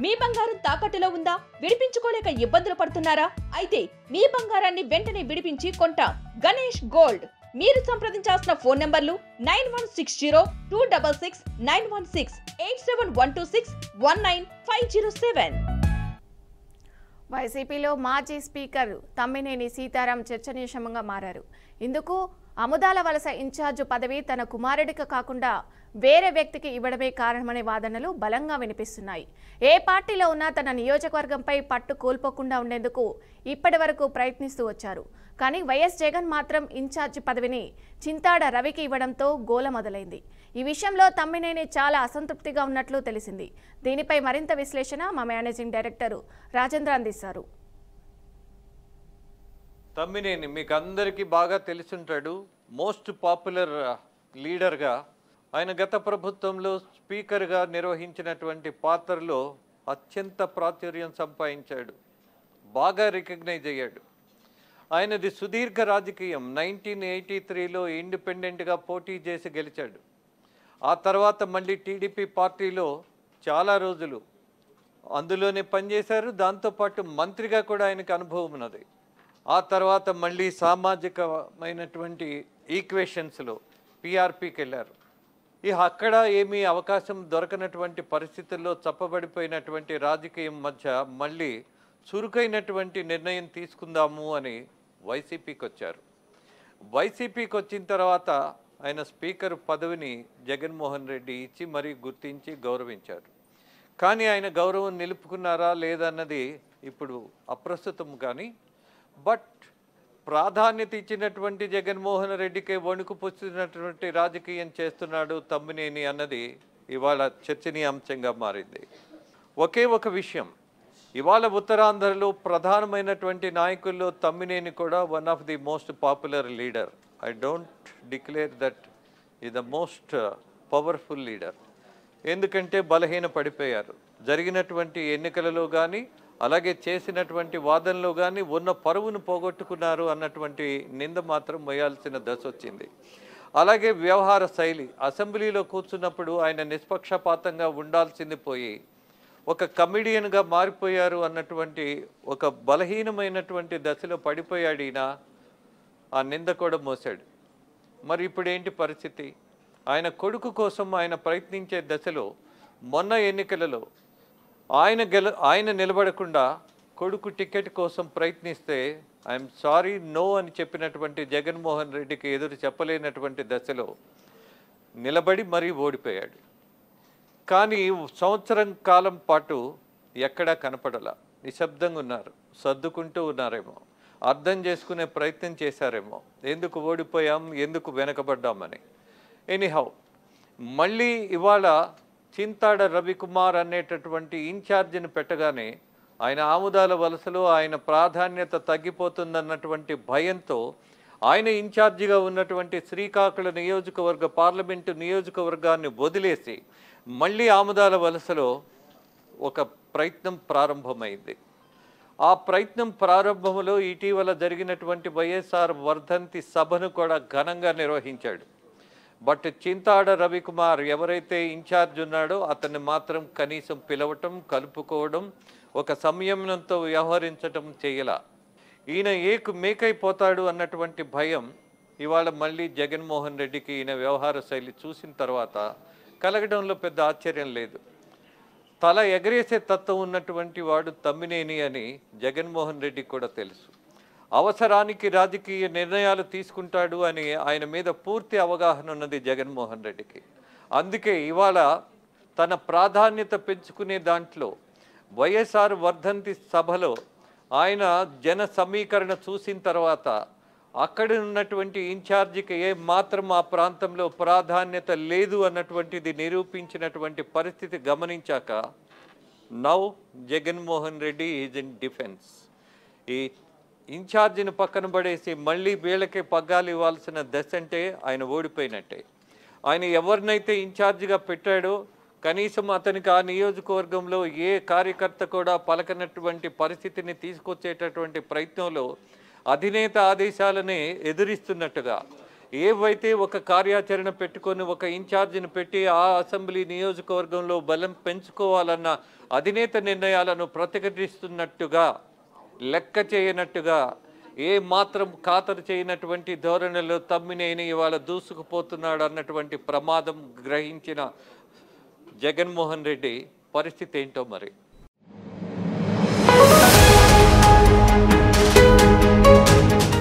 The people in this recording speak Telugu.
మీ బంగారం తాకట్టులో ఉందా? విడిపించుకోలేక ఇబ్బందులు పడుతున్నారా? అయితే మీ బంగారాన్ని వెంటనే విడిపించి కొంటాం. గణేష్ గోల్డ్. మీరు సంప్రదించాల్సిన ఫోన్ నంబర్లు 9160-266-916, 8712619507. వైసీపీలో మాజీ స్పీకర్ తమ్మినేని సీతారాం చర్చనీయాంశంగా మారారు. ఇందుకు అముదాల వలస ఇన్ఛార్జ్ పదవి తన కుమారుడికి కాకుండా వేరే వ్యక్తికి ఇవ్వడమే కారణమనే వాదనలు బలంగా వినిపిస్తున్నాయి. ఏ పార్టీలో ఉన్నా తన నియోజకవర్గంపై పట్టు కోల్పోకుండా ఉండేందుకు ఇప్పటి వరకు ప్రయత్నిస్తూ వచ్చారు. కానీ వైఎస్ జగన్ మాత్రం ఇన్ఛార్జ్ పదవిని చింతాడ రవికి ఇవ్వడంతో గోల మొదలైంది. ఈ విషయంలో తమ్మినేని చాలా అసంతృప్తిగా ఉన్నట్లు తెలిసింది. దీనిపై మరింత విశ్లేషణ మా మేనేజింగ్ డైరెక్టర్ రాజేంద్ర అందిస్తారు. తమ్మినేని మీకు అందరికీ బాగా తెలుసుంటాడు. మోస్ట్ పాపులర్ లీడర్గా ఆయన గత ప్రభుత్వంలో స్పీకర్గా నిర్వహించినటువంటి పాత్రలో అత్యంత ప్రాచుర్యం సంపాదించాడు. బాగా రికగ్నైజ్ అయ్యాడు. ఆయనది సుదీర్ఘ రాజకీయం. 1983లో ఇండిపెండెంట్గా పోటీ చేసి గెలిచాడు. ఆ తర్వాత మళ్ళీ టీడీపీ పార్టీలో చాలా రోజులు అందులోనే పనిచేశారు. దాంతోపాటు మంత్రిగా కూడా ఆయనకు అనుభవం ఉన్నది. ఆ తర్వాత మళ్ళీ సామాజికమైనటువంటి ఈక్వేషన్స్లో పీఆర్పీకి వెళ్ళారు. అక్కడ ఏమీ అవకాశం దొరకనటువంటి పరిస్థితుల్లో చప్పబడిపోయినటువంటి రాజకీయం మధ్య మళ్ళీ చురుకైనటువంటి నిర్ణయం తీసుకుందాము అని వైసీపీకి వచ్చారు. వైసీపీకి వచ్చిన తర్వాత ఆయన స్పీకర్ పదవిని జగన్మోహన్ రెడ్డి ఇచ్చి మరీ గుర్తించి గౌరవించారు. కానీ ఆయన గౌరవం నిలుపుకున్నారా లేదన్నది ఇప్పుడు అప్రస్తుతం. కానీ బట్ ప్రాధాన్యత ఇచ్చినటువంటి జగన్మోహన్ రెడ్డికే వణుకు పుచ్చినటువంటి రాజకీయం చేస్తున్నాడు తమ్మినేని అన్నది ఇవాళ చర్చనీయాంశంగా మారింది. ఒకే ఒక విషయం, ఇవాళ ఉత్తరాంధ్రలో ప్రధానమైనటువంటి నాయకుల్లో తమ్మినేని కూడా one of the most popular leader. I don't declare that ఈ ద మోస్ట్ పవర్ఫుల్ లీడర్. ఎందుకంటే బలహీన పడిపోయారు. జరిగినటువంటి ఎన్నికలలో కానీ అలాగే చేసినటువంటి వాదనలో కానీ ఉన్న పరువును పోగొట్టుకున్నారు అన్నటువంటి నింద మాత్రం మోయాల్సిన దశ వచ్చింది. అలాగే వ్యవహార శైలి, అసెంబ్లీలో కూర్చున్నప్పుడు ఆయన నిష్పక్షపాతంగా ఉండాల్సింది పోయి ఒక కమిడియన్గా మారిపోయారు అన్నటువంటి ఒక బలహీనమైనటువంటి దశలో పడిపోయాడు ఈయన. ఆ నింద కూడా మోసాడు. మరి ఇప్పుడు ఏంటి పరిస్థితి? ఆయన కొడుకు కోసం ఆయన ప్రయత్నించే దశలో మొన్న ఎన్నికలలో ఆయన నిలబడకుండా కొడుకు టికెట్ కోసం ప్రయత్నిస్తే ఐఎమ్ సారీ నో అని చెప్పినటువంటి జగన్మోహన్ రెడ్డికి ఎదురు చెప్పలేనటువంటి దశలో నిలబడి మరీ ఓడిపోయాడు. కానీ సంవత్సరం కాలం పాటు ఎక్కడా కనపడలా. నిశ్శబ్దంగా ఉన్నారు, సర్దుకుంటూ ఉన్నారేమో, అర్థం చేసుకునే ప్రయత్నం చేశారేమో, ఎందుకు ఓడిపోయాం, ఎందుకు వెనకబడ్డామని. ఎనీహౌ మళ్ళీ ఇవాళ చింతాడ రవికుమార్ అనేటటువంటి ఇన్ఛార్జిని పెట్టగానే ఆయన ఆముదాల వలసలో ఆయన ప్రాధాన్యత తగ్గిపోతుందన్నటువంటి భయంతో ఆయన ఇన్ఛార్జిగా ఉన్నటువంటి శ్రీకాకుళం నియోజకవర్గ పార్లమెంటు నియోజకవర్గాన్ని వదిలేసి మళ్ళీ ఆముదాల వలసలో ఒక ప్రయత్నం ప్రారంభమైంది. ఆ ప్రయత్నం ప్రారంభంలో ఇటీవల జరిగినటువంటి వైఎస్ఆర్ వర్ధంతి సభను కూడా ఘనంగా నిర్వహించాడు. బట్ చింతాడ రవికుమార్ ఎవరైతే ఇన్ఛార్జ్ ఉన్నాడో అతన్ని మాత్రం కనీసం పిలవటం, కలుపుకోవడం, ఒక సంయమనంతో వ్యవహరించటం చేయలా. ఈయన మేకైపోతాడు అన్నటువంటి భయం ఇవాళ మళ్ళీ జగన్మోహన్ రెడ్డికి ఈయన వ్యవహార శైలి చూసిన తర్వాత కలగడంలో పెద్ద ఆశ్చర్యం లేదు. తల ఎగరేసే తత్వం ఉన్నటువంటి వాడు తమ్మినేని అని జగన్మోహన్ రెడ్డికి కూడా తెలుసు. అవసరానికి రాజకీయ నిర్ణయాలు తీసుకుంటాడు అని ఆయన మీద పూర్తి అవగాహన ఉన్నది జగన్మోహన్ రెడ్డికి. అందుకే ఇవాళ తన ప్రాధాన్యత పెంచుకునే దాంట్లో వైఎస్ఆర్ వర్ధంతి సభలో ఆయన జన సమీకరణ చూసిన తర్వాత అక్కడ ఉన్నటువంటి ఇన్ఛార్జికి ఏ మాత్రం ఆ ప్రాంతంలో ప్రాధాన్యత లేదు అన్నటువంటిది నిరూపించినటువంటి పరిస్థితి గమనించాక now Jaganmohan Reddy is in defence. ఈ ఇన్ఛార్జిని పక్కన పడేసి మళ్ళీ వీళ్ళకే పగ్గాలు ఇవ్వాల్సిన దశ అంటే ఆయన ఓడిపోయినట్టే. ఆయన ఎవరినైతే ఇన్ఛార్జిగా పెట్టాడో కనీసం అతనికి ఆ నియోజకవర్గంలో ఏ కార్యకర్త కూడా పలకనటువంటి పరిస్థితిని తీసుకొచ్చేటటువంటి ప్రయత్నంలో అధినేత ఆదేశాలనే ఎదురిస్తున్నట్టుగా ఏవైతే ఒక కార్యాచరణ పెట్టుకొని ఒక ఇన్ఛార్జిని పెట్టి ఆ అసెంబ్లీ నియోజకవర్గంలో బలం పెంచుకోవాలన్న అధినేత నిర్ణయాలను ప్రతిఘటిస్తున్నట్టుగా, లెక్క చేయనట్టుగా, ఏ మాత్రం ఖాతరు చేయనటువంటి ధోరణిలో తమ్మినేని ఇవాళ దూసుకుపోతున్నాడు అన్నటువంటి ప్రమాదం గ్రహించిన జగన్మోహన్ రెడ్డి పరిస్థితి ఏంటో మరి.